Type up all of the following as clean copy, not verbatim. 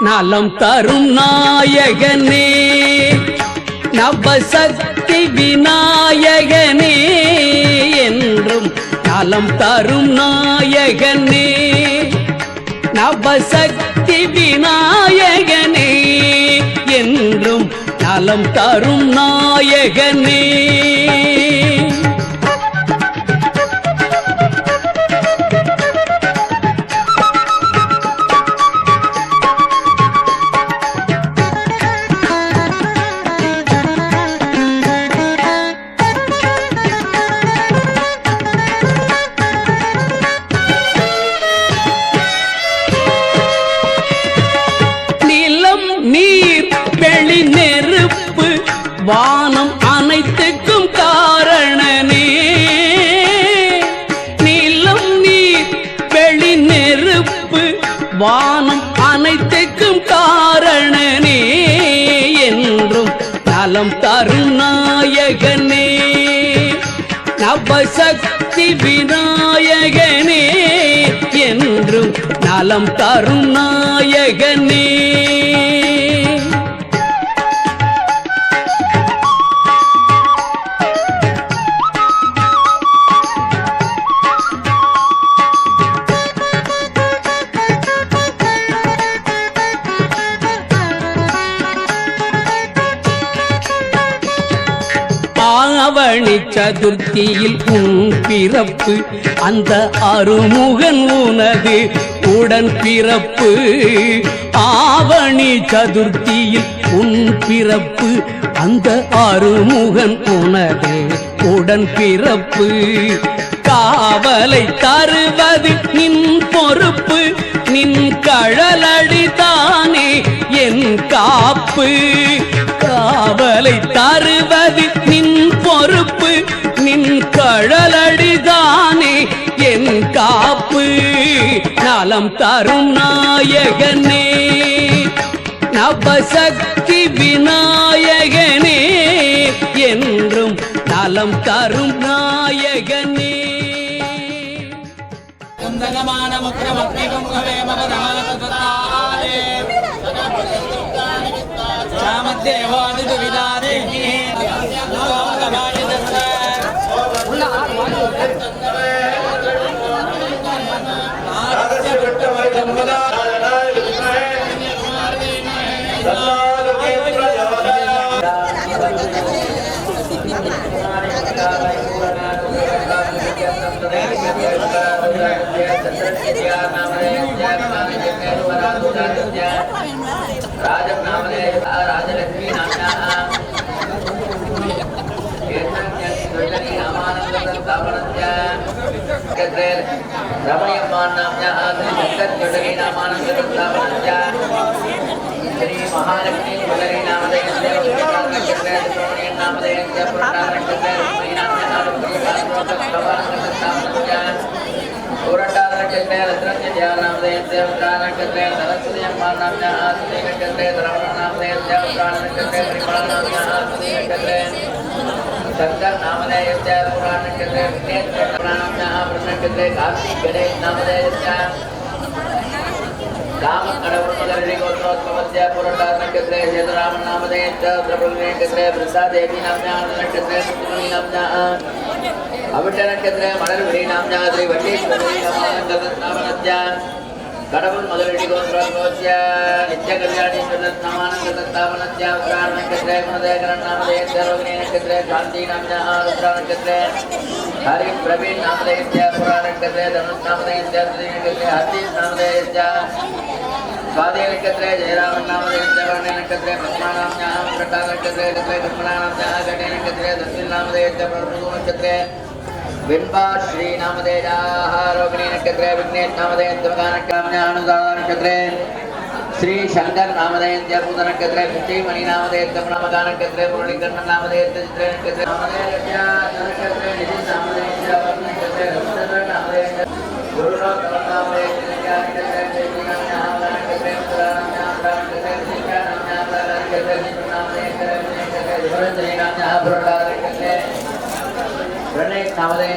நலம் தரும் நாயகனே நவசக்தி விநாயகனே என்றும் நலம் தரும் நாயகனே நவசக்தி விநாயகனே என்றும் நலம் தரும் நாயகனே வானம் அனைத்துக்கும் காரணனே நிலம் நீர் வெளி நெருப்பு வானம் அனைத்துக்கும் காரணனே என்றும் நலம் தரும் நாயகனே நவசக்தி விநாயகனே என்றும் நலம் தரும் நாயகனே ஆவணி சதுர்த்தியில் உன் பிறப்பு அந்த அருமுகன் உனது உடன் பிறப்பு ஆவணி சதுர்த்தியில் உன் பிறப்பு அந்த அருமுகன் உனது உடன் பிறப்பு காவலை தருவது நின் பொறுப்பு நின் கழலடிதானே என் காப்பு காவலை தருவது நின் பொறுப்பு நின் கழலடிதானே என் காப்பு நலம் தரும் நாயகனே நவசக்தி விநாயகனே என்றும் நலம் தரும் நாயகனே राजलक्ष्मी श्री महालक्ष्मी ज्वेलरी नामधेय शंकर नामधेय पुराण कार्तिक गणेश नामधेय राम अड़वरे गोत्रोत्सवस्य पुरंदार नक्षत्रे जयराम नामधेय द्रवणे नक्षत्रे वृषा देवी नाम्ना नक्षत्रे सुमनी नाम्ना अविट नक्षत्रे मणरविड़ी नाम्ना श्री वटेश्वरी नामनस्य கடவுள் முதலடி கோத்ரோத்சவस्य நித்ய கல்யாணீஸ்வர நாமானந்தத்தாவனस्य உத்ராண நட்சத்திரே குணதேகரன் நாமதேய ரோகிணி நட்சத்திரே காந்தி நாம்னா ருத்ரா நட்சத்திரே ஹரி பிரவீன் நாமதேய புராண நட்சத்திரே தனுஷ் நாமதேய ஸ்ரீ நட்சத்திரே ஹர்ஷீஸ் நாமதேய स्वादे नक्षत्रे जयरामन नामधेय वर्ण नक्षत्रे पद्मा नाम्ना प्रटा नक्षत्रे कमला नाम्ना घटे नक्षत्रे दक्षिण नामधेय प्रभु नक्षत्रे बिंबा श्री नामधेय रोगिणी नक्षत्रे विघ्नेश नामधेय दुर्गा नक्षत्रे अनुदान नक्षत्रे श्री शंकर नामधेय पूत नक्षत्रे मणि नामधेय तमनामका नक्षत्रे मुरलीकर्ण नामधेय चित्रे नक्षत्रे नक्षत्रे निधि नामधेय नक्षत्रे रविचंद्र नामधेय गुरुनाथ नामधेय प्रणय नामधेय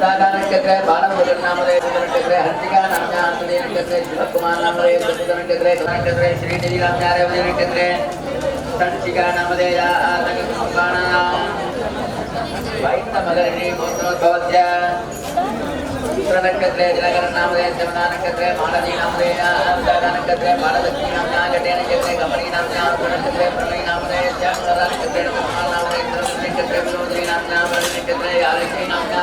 दादा नक्षत्र बालमुद्र नामधे नक्षत्र हर्षिका नामजा आंतरे नक्षत्र शिवकुमार नामधे नक्षत्र नक्षत्र श्रीनिधि नामजा रेवती नक्षत्र हर्षिका नामधे आनंदकुमार वैष्णवगरी मोत्रोद्भवस्य नक्षत्र दिनकर नामधे जमुना नक्षत्र मालती नामधे दादा नक्षत्र बाललक्ष्मी नामजा गटे नक्षत्र कमली नामजा नक्षत्र प्रलय नामधे श्यामला नक्षत्र कुमार नामधे नक्षत्र विनोदी नामजा नक्षत्र यालक्ष्मी नामजा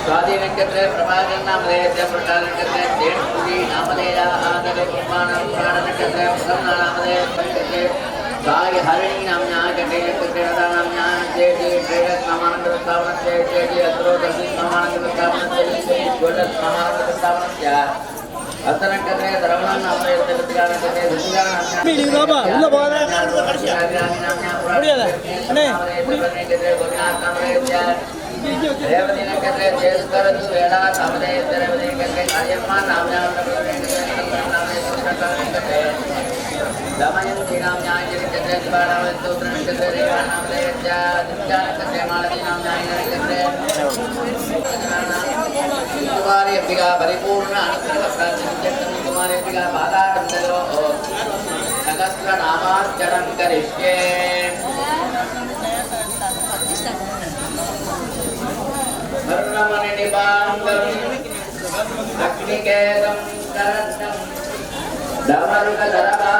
स्वाति नक्षत्र प्रभाकर नामधे प्रकाश नक्षत्र देवपुरी नामधे आनंदकुमार नक्षत्र प्रसन्न नामधे नक्षत्र साई हरिणी नामना गटे नक्षत्र नामना जय प्रेरक नामानंद स्थापन जय असुरो दर्शी नामानंद स्थापन जय गोलक नामानंद स्थापन क्या अतन नक्षत्र धर्मना नामधे प्रतिकार नक्षत्र ऋषिका नामना बाबा उल्ला बोला अने नक्षत्र गोविंद नामधे रेवती नक्षत्र जयस्कर वेला नामधे रेवती नक्षत्र कार्यम्मा नामना नक्षत्र दमयंती नामना नक्षत्र शिवानामधे स्तोत्र नक्षत्र रेवा नामधे दिव्या नक्षत्र मालती नामना नक्षत्र कुमारी अंबिका परिपूर्ण अनुग्रह प्राप्तिं कुमारी अंबिका बाधारंदलो सहस्र नामार्चनं करिष्ये वर्णमणिनिबाङ्गं अग्निकेतं करन्तं दमरुकधरवा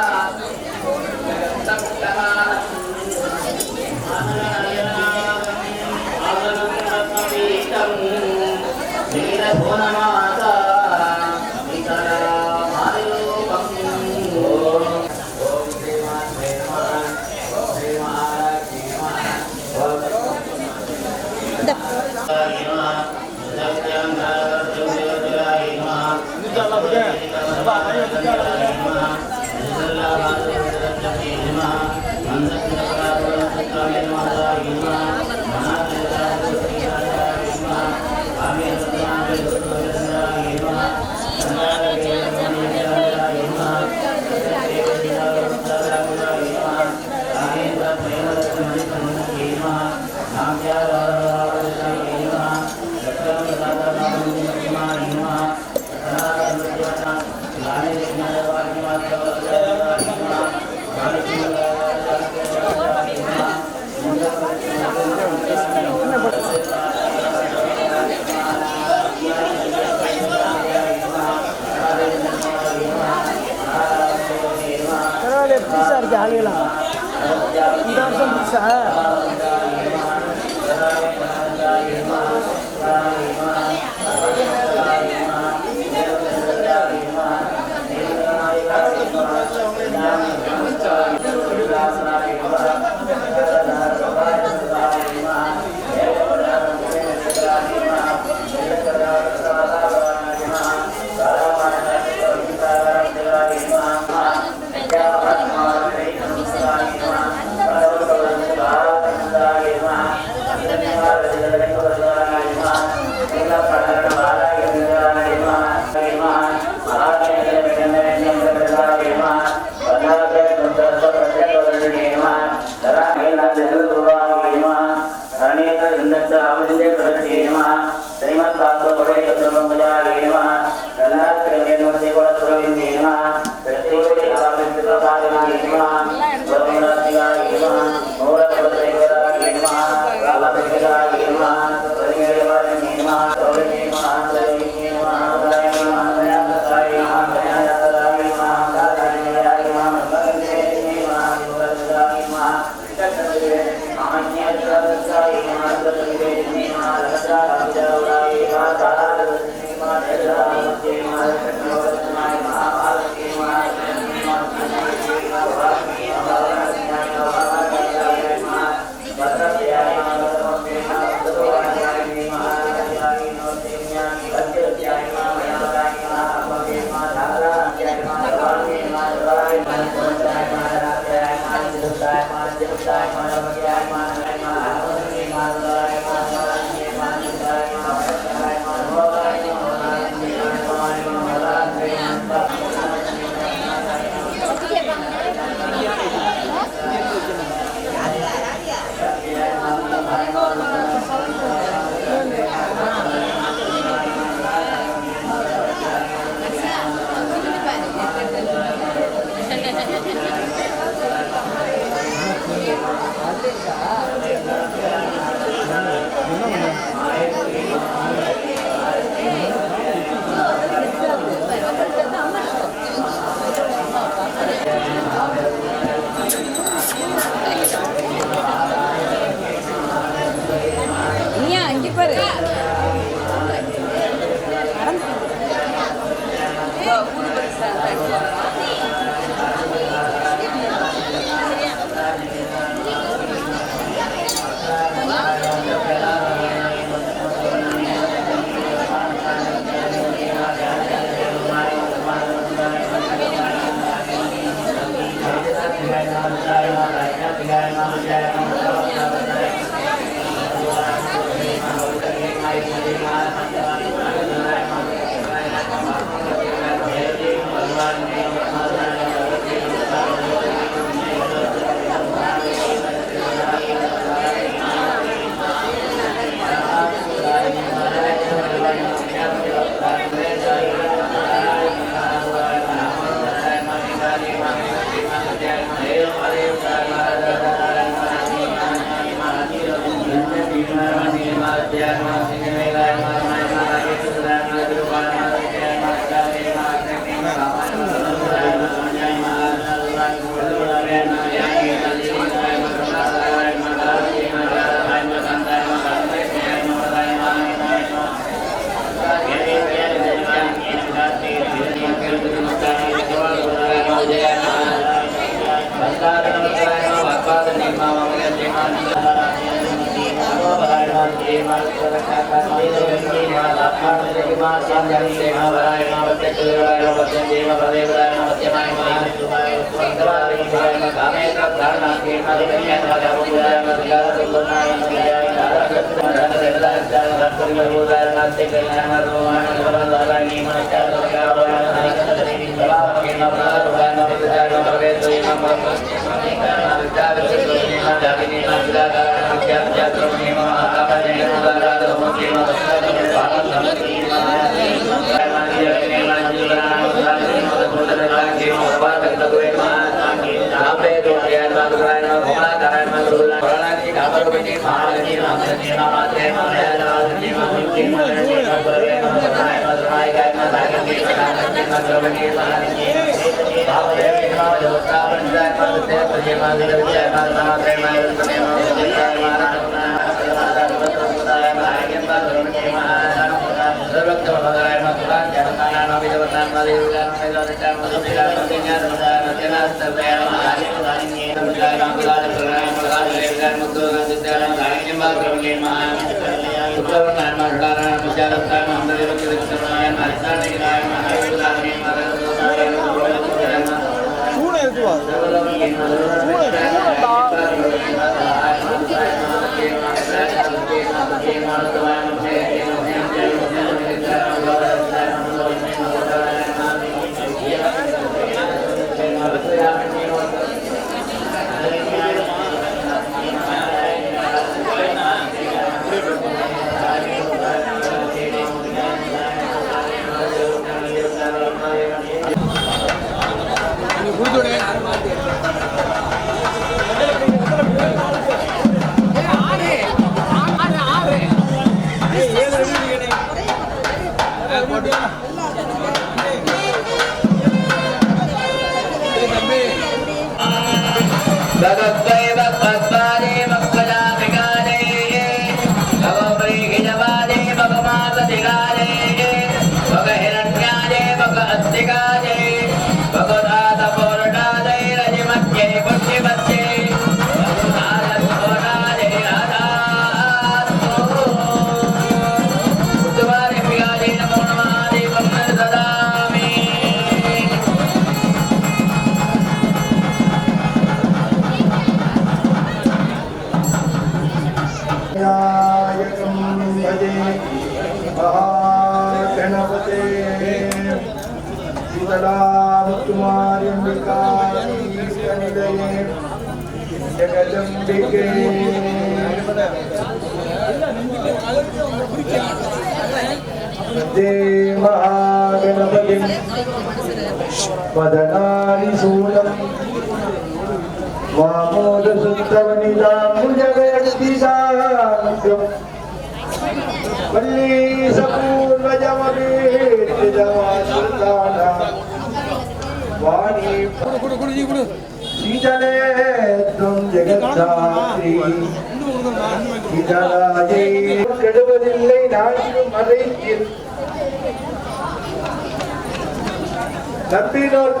நம்பினோர்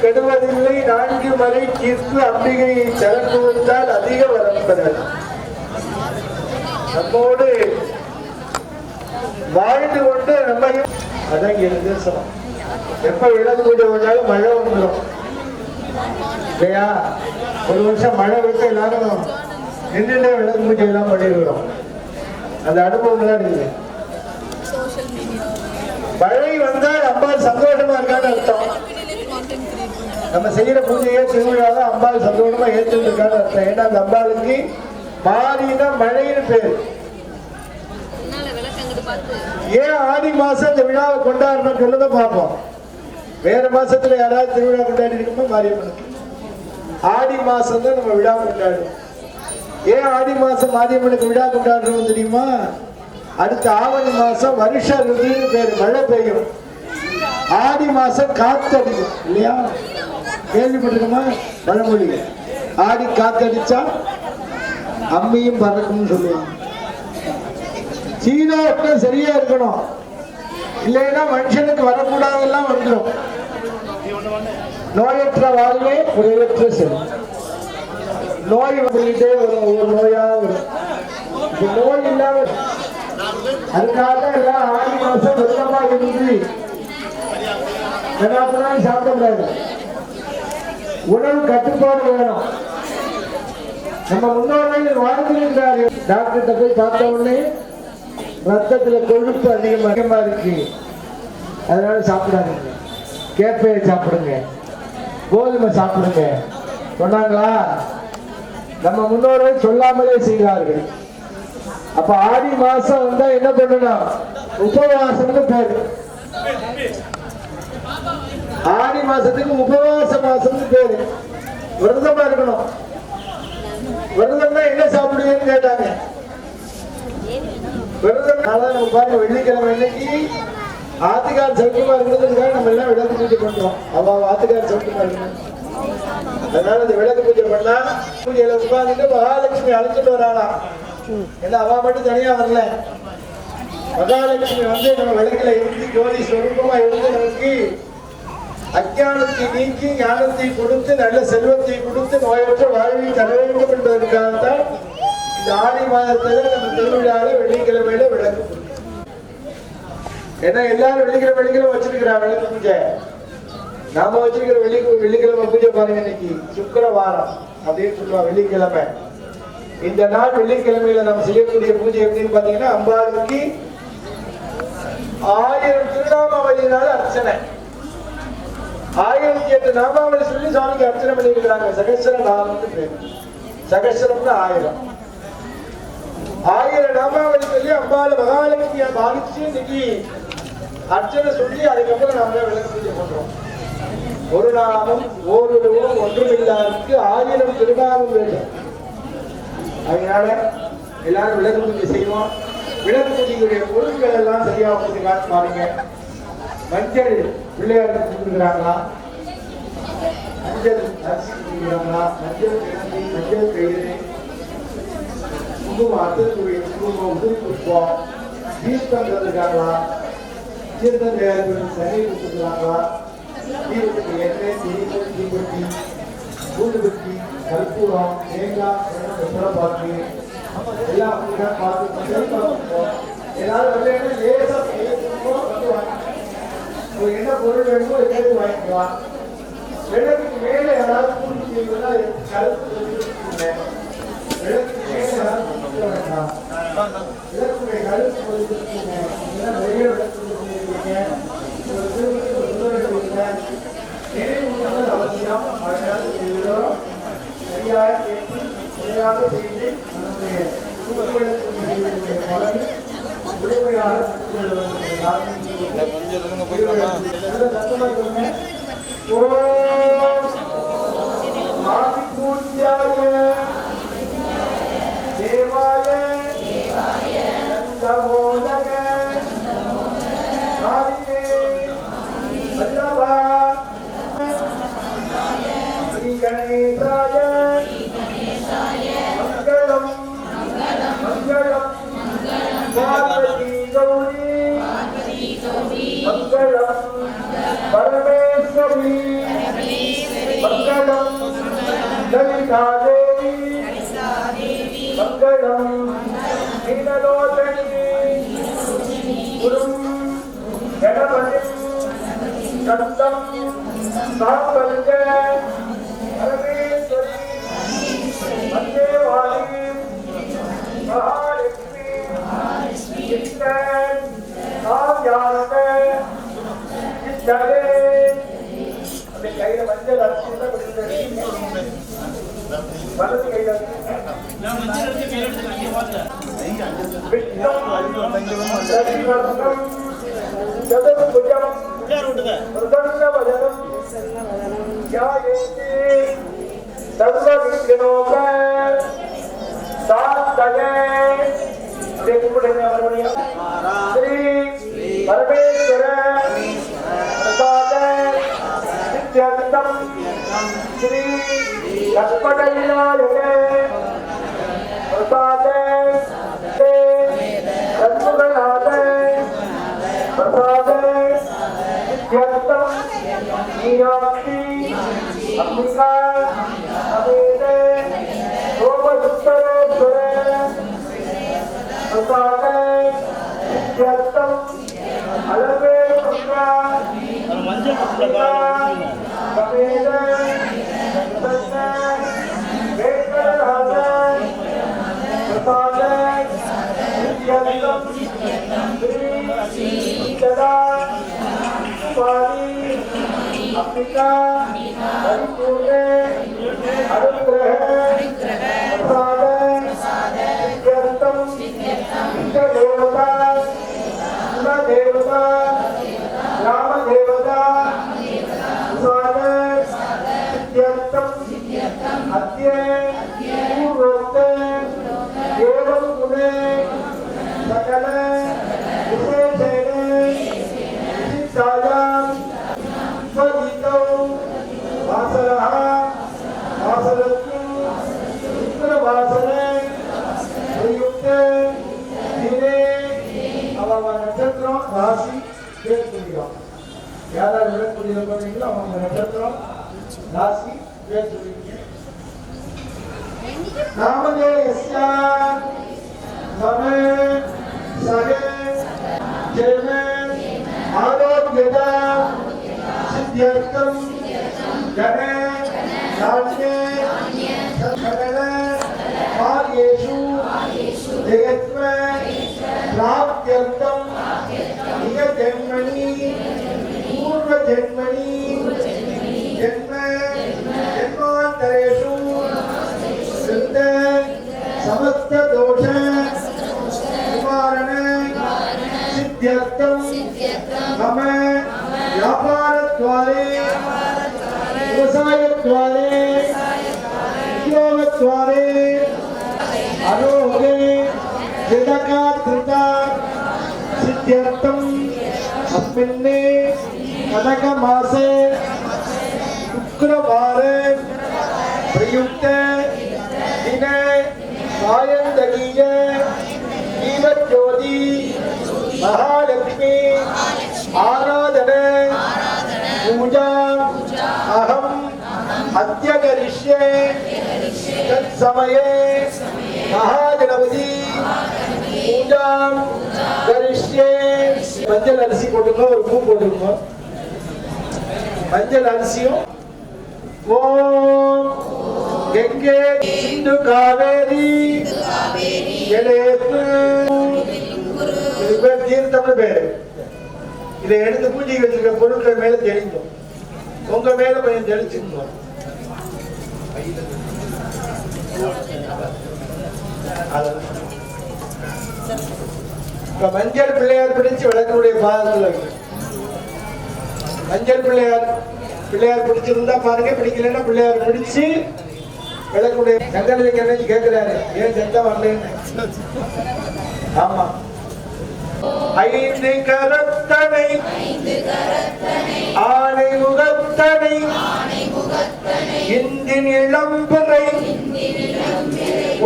கெடுவதில்லை நான்கு மறை தீர்த்து அம்பிகையை திறந்து வந்தால் அதிக வரம் பெறல். நம்மோடு வாழ்ந்து கொண்டு நம்மையும் அதான் நிதர்சனம். எப்ப விலங்கு பூஜை வந்தாலும் மழை வந்துடும் இல்லையா? ஒரு வருஷம் மழை விட்டு எல்லாரும் நின்று விலங்கு பூஜை எல்லாம் பண்ணிடுறோம். அந்த அனுபவம் எல்லாம் இல்லை. மழை வந்தால் அம்பாள் சந்தோஷமா இருக்கான்னு அர்த்தம். நம்ம செய்யற பூஜையே திருவிழாவை அம்பாள் சந்தோஷமா ஏற்றுட்டு இருக்கான்னு அர்த்தம். ஏன்னா அந்த அம்பாளுக்கு மாறினா மழைன்னு பேரு. ஏன் ஆடி மாசம் இந்த விழாவை கொண்டாடணும் சொல்லுங்க பார்ப்போம். வேற மாசத்துல யாராவது திருவிழா கொண்டாடி இருக்குமோ மாரியம்மனுக்கு ஆடி மாசம் தான் நம்ம விழா கொண்டாடுறோம். ஏன் ஆடி மாசம் மாரியம்மனுக்கு விழா கொண்டாடுறோம் தெரியுமா? அடுத்த ஆவணி மாசம் வருஷ ருதுன்னு பேரு, மழை பெய்யும். ஆடி மாசம் காத்தடிக்கும் இல்லையா? கேள்விப்பட்டிருக்கோமா பழமொழி? ஆடி காத்தடிச்சா அம்மியும் பறக்கும்னு சொல்லுவாங்க. சீதோஷ்ணம் சரியா இருக்கணும், இல்லைன்னா மனுஷனுக்கு வரக்கூடாதெல்லாம் வந்துடும். நோயற்ற வாழ்வே குறைவற்ற செல்வம். நோய் வந்துகிட்டே வரும், ஒவ்வொரு நோயா வரும். நோய் இல்லாம அதுக்காக எல்லாம் ஆடி மாசம் சாப்பிடக்கூடாது. உணவு கட்டுப்பாடு வேணும். நம்ம முன்னோர்கள் வாழ்ந்திருக்கிறார்கள். டாக்டர்கிட்ட போய் பார்த்த உடனே ரத்தத்துல கொழுப்பு அதிகமா இருக்கு, அதனால சாப்பிடாதீங்க. கேப்பையை சாப்பிடுங்க, கோதுமை சாப்பிடுங்க சொன்னாங்களா? நம்ம முன்னோர்கள் சொல்லாமலே செய்கிறார்கள். அப்ப ஆடி மாசம் வந்தா என்ன பண்ணணும்? உபவாசம்னு பேரு. ஆடி மாசத்துக்கு உபவாச மாசம்னு பேரு. விரதமா இருக்கணும். விரதம்னா என்ன சாப்பிடுவீங்கன்னு கேட்டாங்க. விரதம் நம்ம பாருங்க, வெள்ளிக்கிழமை இன்னைக்கு ஆத்துக்கார் சௌக்கியமா இருக்கிறதுக்காக நம்ம எல்லாம் விளக்கு பூஜை பண்றோம். அவ ஆத்துக்கார் சௌக்கியமா இருக்கணும். அதனால இந்த விளக்கு பூஜை பண்ணா பூஜையில உட்கார்ந்துட்டு மகாலட்சுமி அழைச்சிட்டு வராளா. ஏன்னா அவ மட்டும் தனியா வரல. மகாலட்சுமி வந்து நம்ம விளக்குல இருந்து ஜோதி ஸ்வரூபமா இருந்து நமக்கு அஞ்ஞானத்தை நீக்கி ஞானத்தை கொடுத்து நல்ல செல்வத்தை கொடுத்து நோயற்ற வாழ்வை தர வேண்டும் என்பதற்காகத்தான் இந்த ஆடி மாதத்துல நம்ம திருவிழாவில் வெள்ளிக்கிழமையில விளக்கு பூஜை. ஏன்னா எல்லாரும் வெள்ளிக்கிழமை வச்சிருக்கிறாங்க விளக்கு பூஜை. நாம வச்சிருக்கிற வெள்ளிக்கிழமை பூஜை பாருங்க, இன்னைக்கு சுக்கிரவாரம் அப்படின்னு சொல்லுவாங்க. வெள்ளிக்கிழமை இந்த நாள் வெள்ளிக்கிழமையில நம்ம செய்யக்கூடிய பூஜை எப்படின்னு பாத்தீங்கன்னா, அம்பாளுக்கு 1000 திருநாமாவளியினால அர்ச்சனை. 1008 நாமாவளி சொல்லி சாமிக்கு அர்ச்சனை பண்ணி இருக்கிறாங்க. சகஸ்ர நாமம்னு பேரு. சகஸ்ரம்னு 1000 நாமாவளி சொல்லி அம்பாள மகாலட்சுமியை பாவிச்சு இன்னைக்கு அர்ச்சனை சொல்லி அதுக்கப்புறம் நாம விளக்கு பூஜை பண்றோம். ஒரு நாமம் ஓருருவம் ஒன்றுமில்லாருக்கு 1000 திருநாமம் வேண்டும். அதனால எல்லாரும் விளக்கு பூஜை செய்வோம். விளக்கு பூஜைக்குரிய பொருட்கள் எல்லாம் சரியா வந்து காட்டு பாருங்க. மஞ்சள் பிள்ளையாருக்கு கொடுக்குறாங்களா, மஞ்சள் அரிசி கொடுக்குறாங்களா, மஞ்சள் கிழங்கு, மஞ்சள் கயிறு, குங்குமம், அத்தத்துக்குரிய குங்குமம், உதிரி புஷ்பம், தீர்த்தம் தந்துருக்காங்களா, தீர்த்தம் தயாரிப்பு சரி கொடுத்துருக்காங்களா, தீர்த்தத்துக்கு எண்ணெய், தீர்த்தம், தீப்பட்டி, ஊதுபத்தி, கற்பூரம், தேங்காய், பாக்கு எல்லாம் பார்த்து எல்லாரும் லேசா என்ன பொருள் வேணுமோ எடுத்து வாங்கிக்கலாம். விளக்குக்கு மேல யாராவது பூஜை கருத்து விளக்குக்கு மேல யாராவது வேண்டாம். விளக்குடைய கருத்து வெளியே விளக்கு அவசியம். சரியாக கேட்டு முறையாக செய்து நம்முடைய பலன் முழுமையாக தேவாய நந்தமோதக ஸ்ரீ கணேசாய மங்களம் மங்களம் பார்வதி கௌரி மங்களம் பரமேஸ்வரி மங்களம் லலிதா தேவி மங்களம் நீலலோச்சனி குரும் கணபதி கந்தம் சாம்பல்க பரமேஸ்வரி மந்தேவாளி மகாலட்சுமி கிருஷ்ணன் காவ்யானந்த கிருஷ்ணரே. அந்த கையில மஞ்சள் அரிசி வலது கையில சதுர்புஜம் பிரசன்னவதனம் த்யாயேதி சர்வவிக்னோப சாத்தயே. ஸ்ரீ பரமேஸ்வர பிரசாத நித்யந்தம் ஸ்ரீ லக்ஷ்மணவிநாயக பிரசாத சண்முகநாத பிரசாத நித்யந்தம் மீனாட்சி அம்பிகா சமேத சோமசுந்தரேஸ்வர பிரசாத நித்யந்தம் அலவே अम्बिका परिपूर्णे अनुग्रह प्रसाद सिद्ध्यर्थम देवता कुलदेवता ग्रामदेवता प्रसाद सिद्ध्यर्थम अद्य पूर्वोक्ते एवं गुणे सकल विशेषेण सिद्धायां स्वगीतौ वासरः वासरस्तु शुक्रवासरे प्रयुक्ते दिने அவ நட்சத்திரம் ராசி பேர் சொல்லிக்கலாம். யாராவது விளக்கூடிய பார்த்தீங்களோ அவங்க நட்சத்திரம் ராசி பேர் சொல்லிருக்கீங்க. நாமதேயஸ்ய சமே சகே ஜெயமே ஆரோக்கியதா सिद्ध्यर्थम गणे नाट्ये सकल कार्येषु जगत्वे प्राप्त्यर्थम इह जन्मनि पूर्व जन्मनि जन्म जन्मान्तरेषु सिद्ध समस्त दोष निवारण सिद्ध्यर्थम मम व्यापारद्वारे व्यवसायद्वारे उद्योगद्वारे आरोग्ये जगकात्रिता सिद्ध्यर्थम अस्मिन्ने कनकमासे शुक्रवारे प्रयुक्ते दिने सायन्तनीये जीवज्योति महालक्ष्मी आराधने पूजा अहम अद्य करिष्ये तत्समये महागणपति पूजा करिष्ये मंजल अरिसी போட்டுங்க ஒரு பூ போட்டுங்க मंजल அரிசியும் ஓம் கங்கை சிந்து காவேரி ஜலேத்து இது பேர் தீர்த்தம்னு பேரு. இதை எடுத்து பூஜைக்கு வச்சிருக்க பொருட்கள் மேல தெளிக்கும். உங்க மேல கொஞ்சம் தெளிச்சுக்கணும். இப்ப மஞ்சள் பிள்ளையார் பிடிச்சு விளக்கக்கூடிய பாதத்துல மஞ்சள் பிள்ளையார் பிடிச்சிருந்தா பாருங்க, பிடிக்கலன்னா பிள்ளையார் பிடிச்சு விளக்கக்கூடிய சங்கரலிங்க என்ன கேட்கிறாரு, ஏன் சத்தம் வரலன்னு. ஆமா, ஐந்து கரத்தனை ஆனை முகத்தனை இந்தின் இளம்பிறை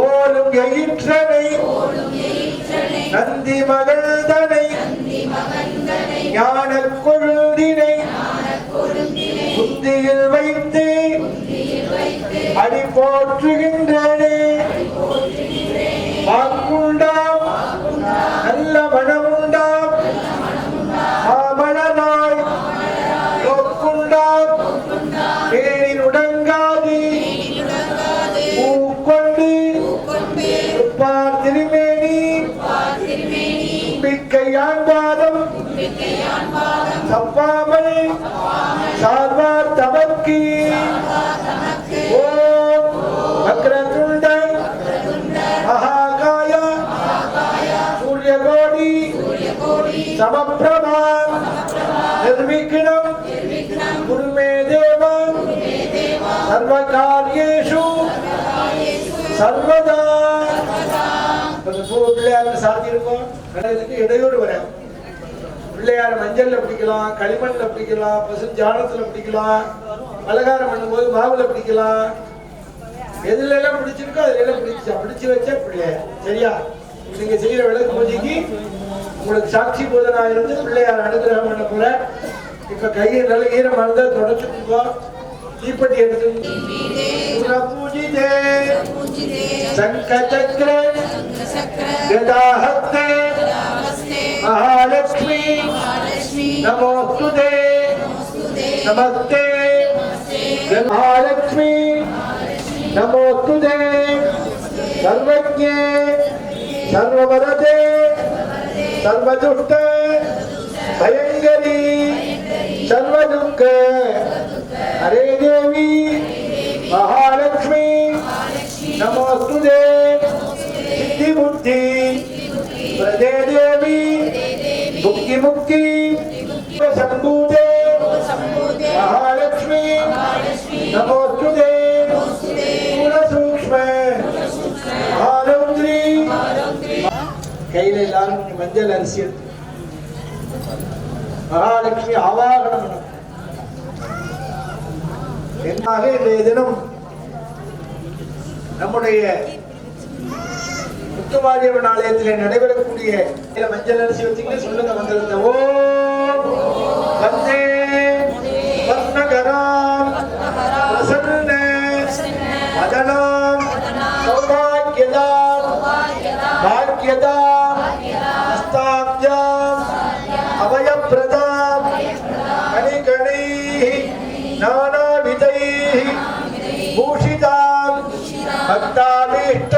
ஓடும் எயிற்றனை நந்தி மகள்தனை ஞான கொழுதினை புத்தியில் வைத்து அடி போற்றுகின்றனே. வாக்குண்டாம் நல்ல மனமுண்டாம் மாமலராய் நோக்குண்டாம் பேரில் உடங்காது பூக்கொண்டு உப்பார் திருமேனி பிக்கையான் பாதம் தப்பாமல் சார்வார் தமக்கு ஓம் வக்ரதுண்ட மகாகாய சூரியகோடி சமப்பிரபா நிர்விக்னம் குருமே தேவ சர்வகாரியேஷு சர்வதா. பிள்ளையார் சாத்தி இருக்கும், கடலுக்கு இடையூறு வரும். பிள்ளையார் மஞ்சள்ல பிடிக்கலாம், களிமண்ல பிடிக்கலாம், பசுஞ்சாணத்துல பிடிக்கலாம், பலகாரம் பண்ணும்போது மாவுல பிடிக்கலாம். எதுல எல்லாம் பிடிச்சிருக்கோ அதுல எல்லாம் பிடிச்சு வச்ச பிள்ளையார். சரியா? நீங்க செய்யற விளக்கு பூஜைக்கு உங்களுக்கு சாட்சி போதனா இருந்து பிள்ளையார் அனுகிரகம் பண்ண போற. இப்ப கையை நல்ல ஈரமானதை தொடச்சுக்கோ, தீப்பெட்டி எடுத்து பூஜிதே சங்க சக்கர கதாஹஸ்தே महालक्ष्मी नमोस्तुते नमस्ते महालक्ष्मी नमोस्तुते सर्वज्ञे सर्ववरदे सर्वदुष्ट भयंकरी सर्वदुःख हरे देवी महालक्ष्मी नमोस्तुते सिद्धि बुद्धि प्रदे देवी मुक्ति मुक्ति शंभुदे महालक्ष्मी नमोस्तुते सूक्ष्म महालौद्री கையில எல்லாரும் மஞ்சள் அரிசி மகாலட்சுமி ஆவாகனம் என்னாக இன்றைய தினம் நம்முடைய முத்துமாரியம்மன் ஆலயத்தில் நடைபெறக்கூடிய மஞ்சள் அரிசி வச்சுக்கிட்டு சொல்லுங்க வந்திருந்த ஓம் வந்தே வர்ணகராம் பிரசன்ன வதனாம் சௌபாக்யதாம் பாக்யதாம் அஸ்தாப்ஜாம் அபயப்ரதாம் கணிகணைः நானாவிதைः பூஷிதாம் பக்தாபீஷ்ட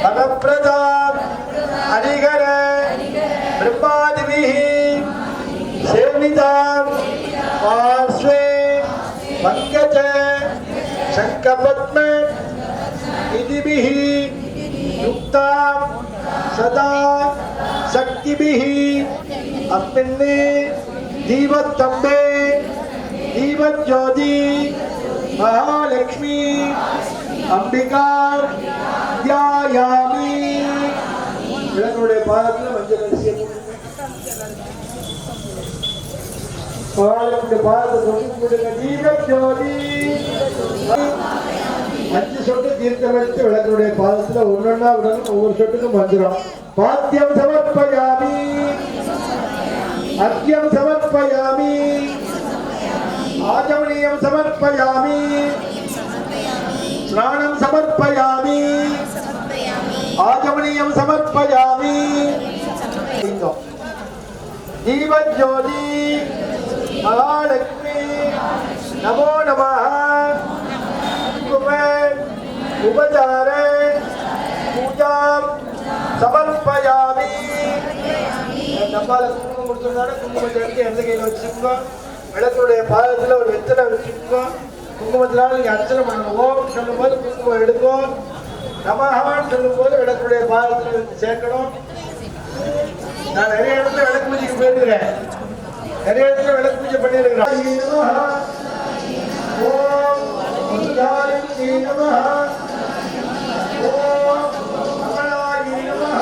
பரப்பிரதாம் ஹரிஹர பிரம்மாதிபிः சேவிதாம் பார்ஸ்வே பங்கஜ சங்கபத்ம நிதிபிः யுக்தாம் சதா சக்திபிः अस्मिन्ने दीवत्तम्बे दीवज्योति महालक्ष्मी अंबिका ध्यायामि விளக்குடைய பாதத்தில் மஞ்சள் அரிசியை மகாலட்சுமி பாதத்தை தொட்டு தீவஜோதி 5 சொட்டு தீர்த்தம் எடுத்து விளக்குடைய பாதத்தில் ஒன்னொன்னா விடணும் ஒவ்வொரு சொட்டுக்கும் மந்திரம் பாத்தியம் சமர்ப்பயாமி अर्घ्यं समर्पयामि आचमनीयं समर्पयामि स्नानं समर्पयामि आचमनीयं समर्पयामि दीपज्योति महालक्ष्मी नमो नमः उपचार पूजा समर्पयामि நம்பால குங்குமம் கொடுத்துருந்தாலும் குங்குமத்தை எடுத்து எந்த கையில் வச்சுக்கோ விளக்குடைய பாதத்தில் ஒரு வெத்தலை வச்சுக்கோ குங்குமத்தினால நீங்கள் அர்ச்சனை பண்ணுவோம் சொல்லும்போது குங்குமம் எடுக்கும் நமஹான்னு சொல்லும்போது விளக்குடைய பாதத்தில் வச்சு சேர்க்கணும். நான் நிறைய இடத்துல விளக்கு பூஜைக்கு போயிருக்கிறேன், நிறைய இடத்துல விளக்கு பூஜை பண்ணியிருக்கிறேன். ஓம் முருகாயி நமஹ ஓம் கமலாயி நமஹ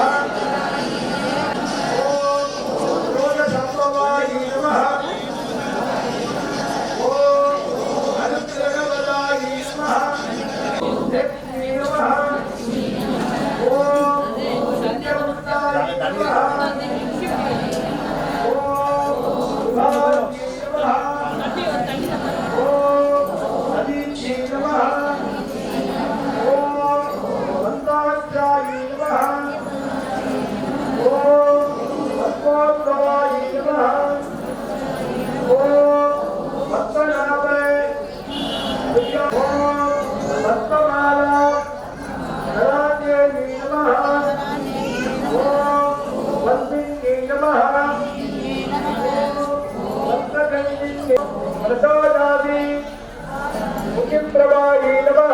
प्रभाई नमः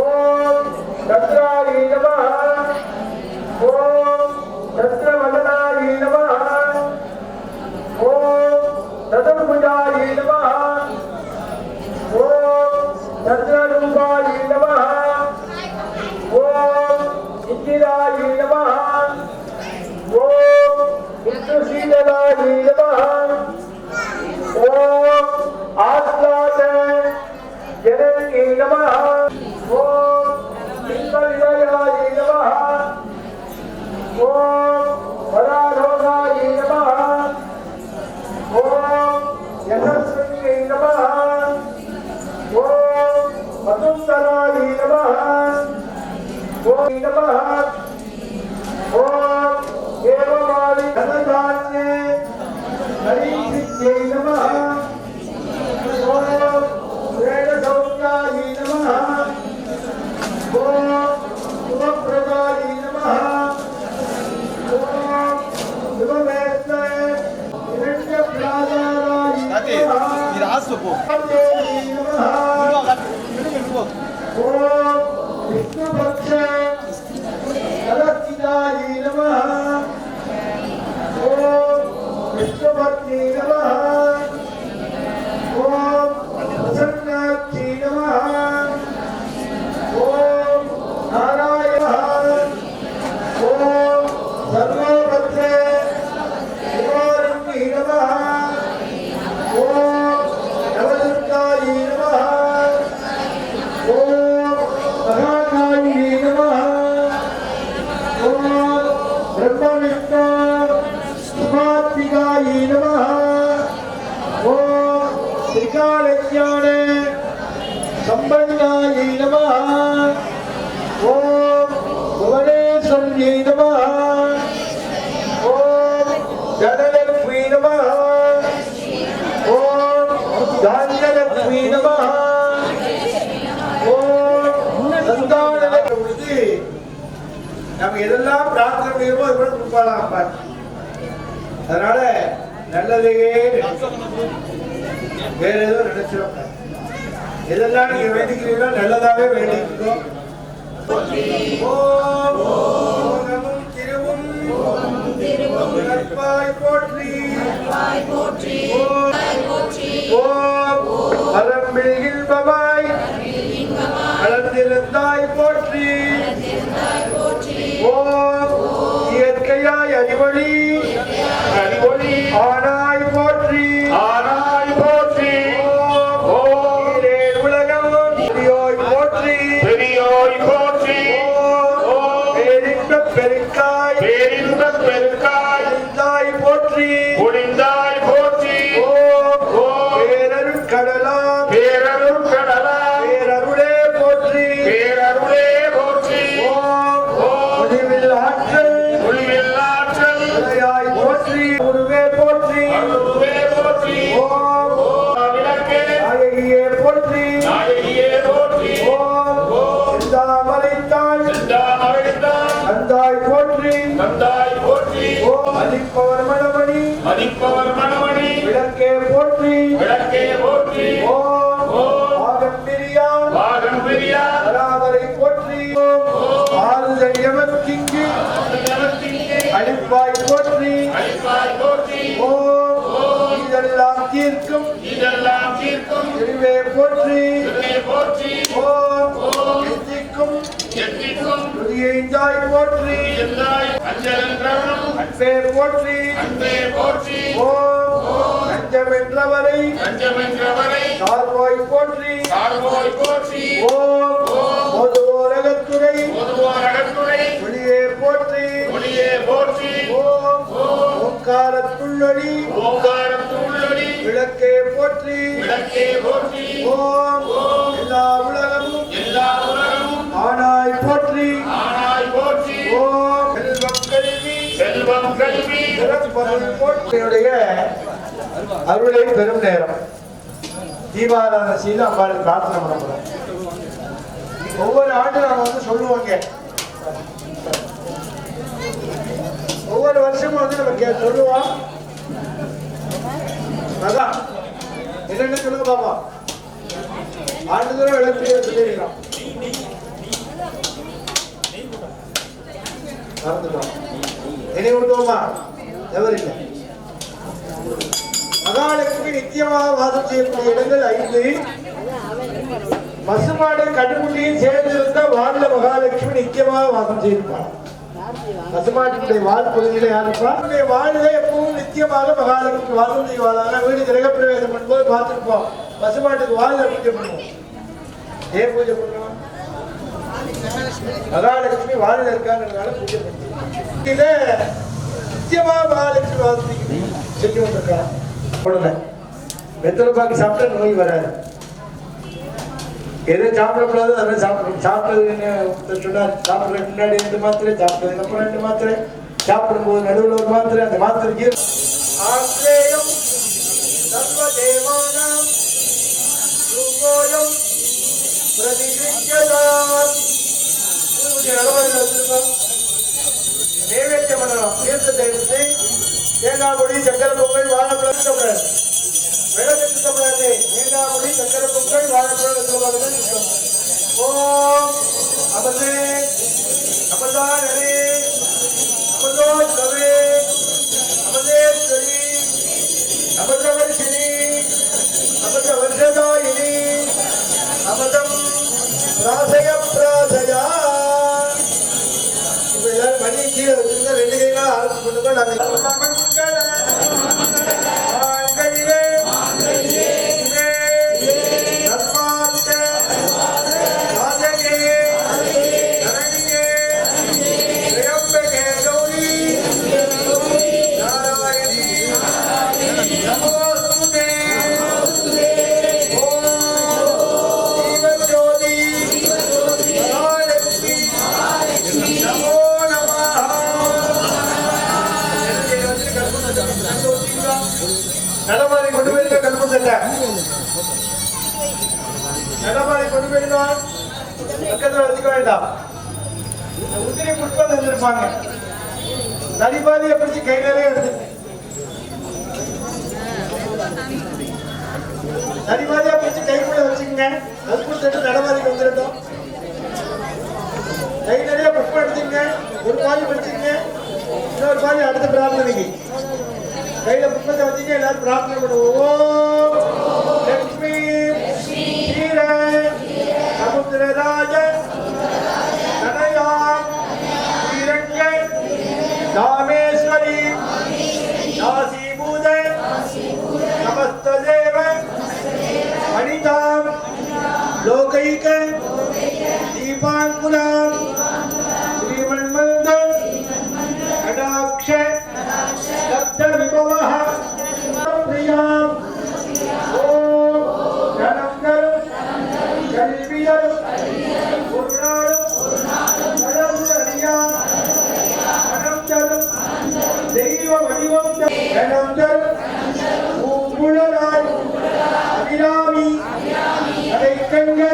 ओम भद्राई नमः ओम भद्रवदनाई नमः ओम तदुर्भुजाई नमः ओम भद्ररूपाई नमः ओम इंदिराई नमः ओम विष्णुशीलाई नमः ओम आस्लाद जननी नमः ओम पिंगलियाय नमः ओम वरारोगाय नमः ओम यशस्विनी नमः ओम वसुंधराय नमः ओम नमः ओम एवमालि धनधान्ये हरिसिद्धे नमः संबंधायै नमः। ओम भुवनेश्वर्यै नमः। ओम धनलक्ष्मी नमः। ओम धान्यलक्ष्मी नमः। ओम संतानलक्ष्मी நம்ம எதெல்லாம் பிரார்த்தனை செய்யறோமோ அது கூட கொடுப்பாளாம் அப்பா. அதனால நல்லதையே வேற ஏதோ நினைச்சிடும். எதெல்லாம் நீங்க வேண்டிக்கிறீங்களோ நல்லதாவே வேண்டிக்கிறோம். மரம்பில் பவாய் கலந்திருந்தாய் போற்றி. ஓம் இயற்கையாய் அறிவொளி அறிவொளி ஆனாய் போற்றி. ஆனாய் போற்றி. உலகம் பெரியோய் போற்றி. பெரியோய் போற்றி. பேரின்ப பெருக்காய் பேரின்ப பெருக்காய் ஒளிந்தாய் போற்றி. ஒளிந்தாய் போற்றி. பேரருள் கடலா பேரருள் கடலா பேரருளே போற்றி. பேரருளே போற்றி. ஒளிவில் ஆற்றல் ஒளிவில் ஆற்றல் உடையாய் போற்றி. குருவே போற்றி. குருவே போற்றி. விளக்கே நாயகியே போற்றி. நாயகியே போற்றி. செந்தாமரைத்தாய் செந்தாமரைத்தாய் கந்தாய் போற்றி. கந்தாய் போற்றி. மதிப்பவர் மணமணி மதிப்பவர் மணமணி விளக்கே போற்றி. விளக்கே போற்றி. பாகம் பிரியா பாகம் பிரியா பராவரை போற்றி. ஆறுதல் எமக்கிங்கு அழிப்பாய் போற்றி. அழிப்பாய் போற்றி. இதெல்லாம் தீர்க்கும் இதெல்லாம் தீர்க்கும் திருவே போற்றி. திருவே போற்றி. எத்திக்கும் எத்திக்கும் துதியைந்தாய் போற்றி. எந்தாய் அஞ்சலன்றவனும் அன்பே போற்றி. அன்பே போற்றி. நஞ்சமென்றவரை நஞ்சமென்றவரை சார்வாய் போற்றி. சார்வாய் போற்றி. ஓதுவோர் அகத்துறை ஓதுவோர் அகத்துறை ஒளியே போற்றி. ஒளியே போற்றி. ஓங்காரத்துள்ளொளி ஓங்காரத்துள்ளொளி விளக்கே போற்றி. விளக்கே போற்றி. எல்லா உலகமும் எல்லா உலகமும் ஆனாய் போற்றி. ஆனாய் போற்றி. செல்வம் கல்வி செல்வம் கல்வி சிறப்பருள் போற்றியுடைய அருளை பெரும் நேரம் தீபாராதனை செய்து அம்பாளுக்கு பிரார்த்தனை பண்ண போறோம். ஒவ்வொரு ஆண்டும் நாம வந்து சொல்லுவாங்க. ஒவ்வொரு வருஷமும் வந்து நம்ம சொல்லுவோம். அதான் என்னென்ன சொல்லுங்க பாப்பா. ஆண்டு தூரம் விளக்கு சொல்லிருக்கோம். நினைவுட்டோமா தவறில்லை. மகாலட்சுமி நித்தியமாக வாசம் செய்யக்கூடிய இடங்கள் 5. பசுமாடு கட்டுக்குட்டியும் சேர்ந்திருந்த வாழ்ல மகாலட்சுமி நித்தியமாக வாசம் செய்திருப்பார். பசுமாட்டினுடைய வாழ் பகுதியில யாருப்பா வாழ்வே எப்பவும் நித்தியமாக மகாலட்சுமி வாசம் செய்வாங்க. வீடு கிரகப்பிரவேசம் பண்ணும்போது பார்த்துருப்போம். பசுமாட்டுக்கு வாழ்ல பூஜை பண்ணுவோம். ஏன் பூஜை பண்ணுவோம்? மகாலட்சுமி வாழ்ல இருக்காங்கிறதுனால பூஜை பண்ணுவோம். இத நித்தியமா மகாலட்சுமி வாசம் செஞ்சு வந்திருக்காங்க. வெத்தலை பாக்கு சாப்பிட்டா நோய் வராது. எதை சாப்பிடக்கூடாது அதை சாப்பிட்டது சொன்னார். சாப்பிட்றதுக்கு முன்னாடி 2 மாத்திரை, சாப்பிட்டதுக்கு அப்புறம் 2 மாத்திரை, சாப்பிடும்போது நடுவில் ஒரு மாத்திரை. அந்த மாத்திரைக்கு ஆத்ரேயம் சர்வதேவானாம் ரூபோயம் பிரதிகிருத்யதாம். நைவேத்தியம் பண்ணலாம். தீர்த்தத்தை எடுத்து தேங்காய் பொடி, சக்கரை பொங்கல், வாழைப்பழம் விளக்கு தமிழாதே மேலாமொழி சக்கர பொங்கல் வாழைப்பழம் ஓம் அமர்ந்தே அமர்தானே அமர்தோத்சவே அமர்தேஸ்வரி அமர்தவர்ஷினி அமர்தவர்ஷதாயினி அமர்தம் பிராசய பிராசயா. இப்ப எல்லாரும் மணி கீழே வச்சிருந்தா 2 கைகளா ஆரம்பிச்சு பண்ணுங்க. நடமாடி கொண்டு போயிருக்க கல்பம் செல்ல நடமாடி கொண்டு போயிருந்தோம் பக்கத்துல வச்சுக்க வேண்டாம். உதிரி புட்பம் இருந்திருப்பாங்க. சரிபாதியை பிடிச்சி கை நிறைய எடுத்து சரிபாதியா பிடிச்சி கைக்குள்ள வச்சுக்கங்க. அதுக்கு சென்று நடமாடிக்கு வந்துருந்தோம். கை நிறைய புட்பம் எடுத்துங்க. ஒரு பாதி பிடிச்சிங்க, இன்னொரு பாதி அடுத்த பிரார்த்தனைக்கு கையில புஷ்பத்தை வச்சுக்க. எல்லாரும் பிரார்த்தனை பண்ணுவோம். லட்சுமி ஷீர சமுத்திரராஜ தனயா ஸ்ரீரங்க ராமேஸ்வரி தாசீபூத நமஸ்ததேவ வனிதாம் லோகைக தீபாங்குலாம் ஸ்ரீமன்மந்த கடாட்ச விபவ பிரியாம் ஓம் கணங்கரும் கல்வியரும் பொருளாரும் கடவுள் அறியாம் மனம் தரும் தெய்வ வடிவம் கணம் தரும் பூங்குழலாய் அபிராமி அடைக்கங்களே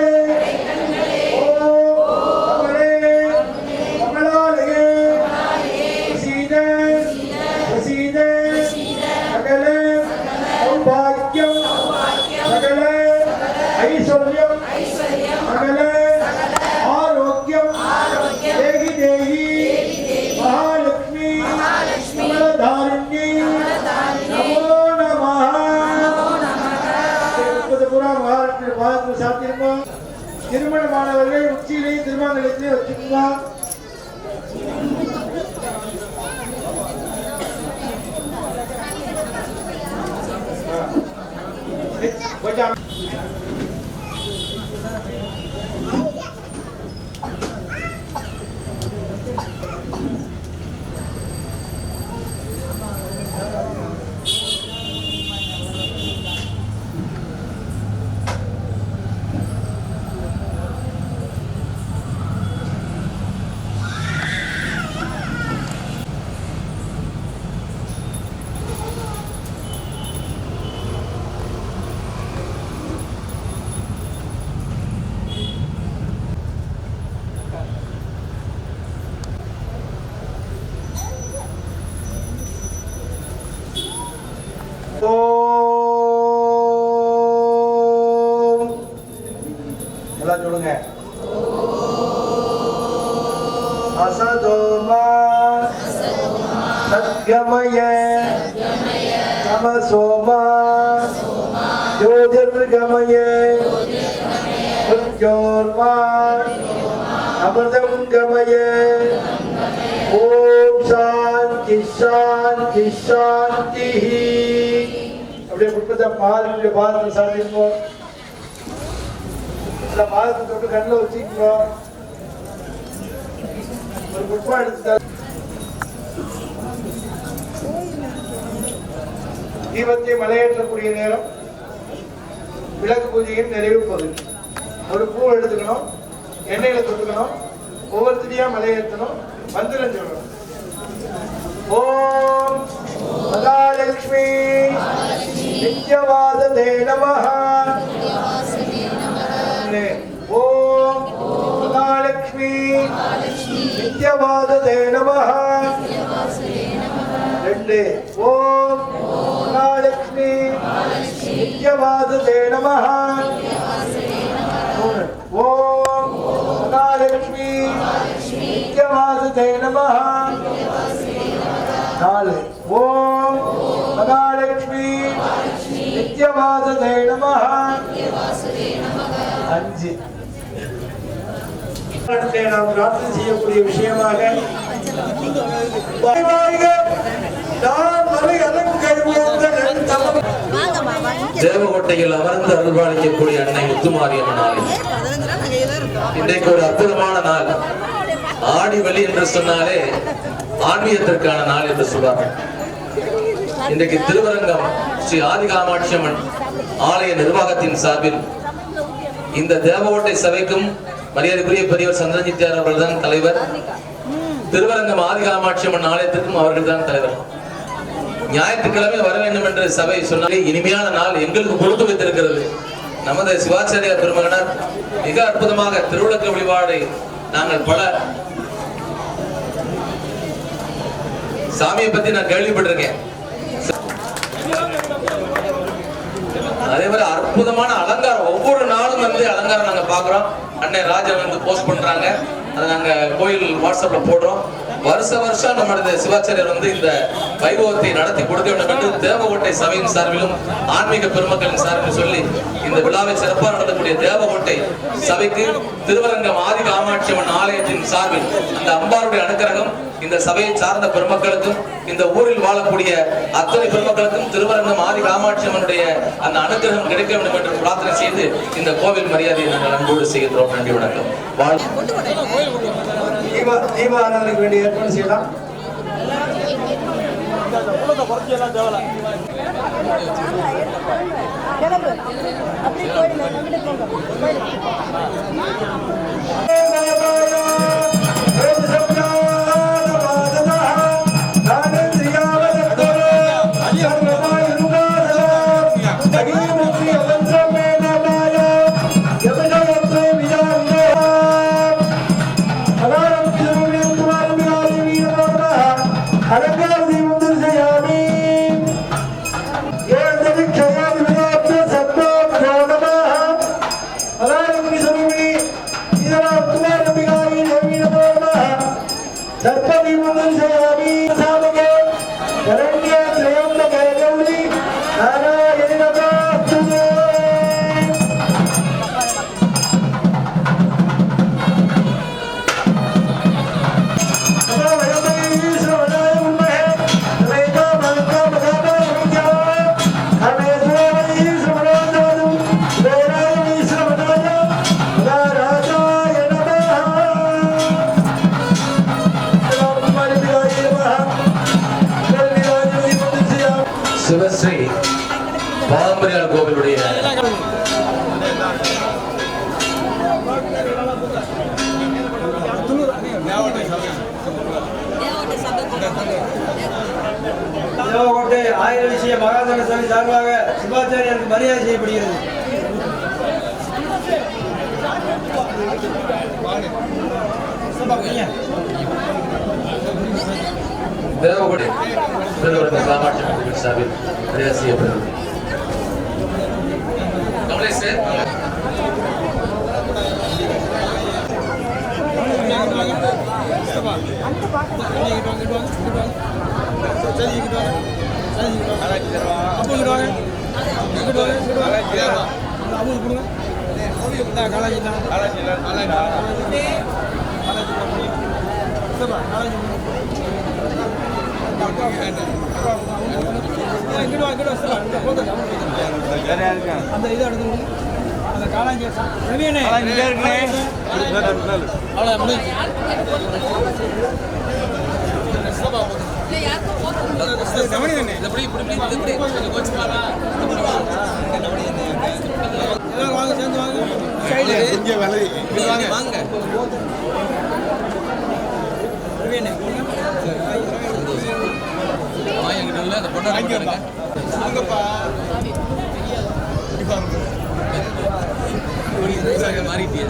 திருமணமானவர்கள் உச்சியிலையும் திருமண நிலையத்திலையும் வச்சுக்கலாம். கொஞ்சம் எல்லாம் சொல்லுங்க. அசதோமா சத்கமய தமசோமா ஜோதிர்கமய உஜ்ஜோர்மா அமிர்தம் கமய. ஓம் சாந்தி சாந்தி சாந்தி. அப்படியே புட்பத்தை பாதத்துடைய பாதத்தில் சாதிப்போம். பாதத்தை தொட்டு கண்ணில் வச்சுக்கோ. ஒரு புட்பம் எடுத்து தீபத்தை மலையேற்றக்கூடிய நேரம் விளக்கு பூஜையின் நிறைவு பகுதி. ஒரு பூ எடுத்துக்கணும், எண்ணெயில தொட்டுக்கணும், ஒவ்வொருத்தரையா மலையேற்றணும், மந்திரம் சொல்லணும். ஓம் மகாலட்சுமி நித்யவாததே நமஹ. ஓம் மகாலட்சுமி நித்யவாததே நமஹ. 2 ஓம் மகாலட்சுமி நமஹ. ஓம் மகாலட்சுமி நித்யவாசுதே நமஹ. 4 ஓம் மகாலட்சுமி நித்யவாசுதே நமஹ. 5 நாம் பிரார்த்தனை செய்யக்கூடிய விஷயமாக தேவகோட்டையில் அமர்ந்து அருள்பாலிக்கக்கூடிய அன்னை முத்துமாரியம்மன் ஆலயம். இன்றைக்கு ஒரு அற்புதமான நாள். ஆடி வெள்ளி என்று சொன்னாலே ஆன்மீகத்திற்கான நாள் என்று சொல்வார்கள். இன்றைக்கு திருவரங்கம் ஸ்ரீ ஆதி காமாட்சி அம்மன் ஆலய நிர்வாகத்தின் சார்பில் இந்த தேவகோட்டை சபைக்கும் மரியாதைக்குரிய பெரியவர் சந்திரஜித்யார் அவர்கள் தான் தலைவர். திருவரங்கம் ஆதி காமாட்சி அம்மன் ஆலயத்திற்கும் அவர்கள் தான் தலைவர். ஞாயிற்றுக்கிழமை வர வேண்டும் என்று சபை சொன்னாலே இனிமையான நாள் எங்களுக்கு கொடுத்து வைத்திருக்கிறது. நமது சிவாச்சாரியார் பெருமகனார் மிக அற்புதமாக திருவிளக்க வழிபாடை நாங்கள் பல சாமியை பத்தி நான் கேள்விப்பட்டிருக்கேன். அதே மாதிரி அற்புதமான அலங்காரம் ஒவ்வொரு நாளும் வந்து அலங்காரம் நாங்க பாக்குறோம். அன்னை ராஜா வந்து போஸ்ட் பண்றாங்க, அதை நாங்க கோயில் வாட்ஸ்அப்ல போடுறோம். வருஷம் நம்மளது சிவாச்சாரியர் வந்து இந்த வைபவத்தை நடத்தி கொடுக்க வேண்டும் என்று தேவகோட்டை சபையின் சார்பிலும் ஆன்மீக பெருமக்களின் சார்பில் சொல்லி இந்த விழாவை சிறப்பாக நடத்தக்கூடிய தேவகோட்டை சபைக்கு திருவரங்கம் ஆதி காமாட்சி அம்மன் ஆலயத்தின் சார்பில் அந்த அம்பாருடைய அனுக்கிரகம் இந்த சபையை சார்ந்த பெருமக்களுக்கும் இந்த ஊரில் வாழக்கூடிய அத்தனை பெருமக்களுக்கும் திருவரங்கம் ஆதி காமாட்சி அம்மனுடைய அந்த அனுக்கிரகம் கிடைக்க வேண்டும் என்று பிரார்த்தனை செய்து இந்த கோவில் மரியாதையை நாங்கள் அன்போடு செய்கிறோம். நன்றி, வணக்கம். தீப ஆராதனைக்கு வேண்டிய ஏற்பாடு செய்யலாம். சிவஸ்ரீ பாரம்பரியார் கோவிலுடைய தேவகோட்டை ஆயிர விஷய மகாதன சபை சார்பாக சிவாச்சாரியருக்கு மரியாதை செய்யப்படுகிறது. தேவகோட்டை திருவரங்கம் காமாட்சி அம்மன் சார்பில் மரியாதை செய்யப்படுகிறது. அந்த இதை எடுத்து அந்த காலாஞ்சி வாங்க சேர்ந்து வாங்க மாறிட்டியா?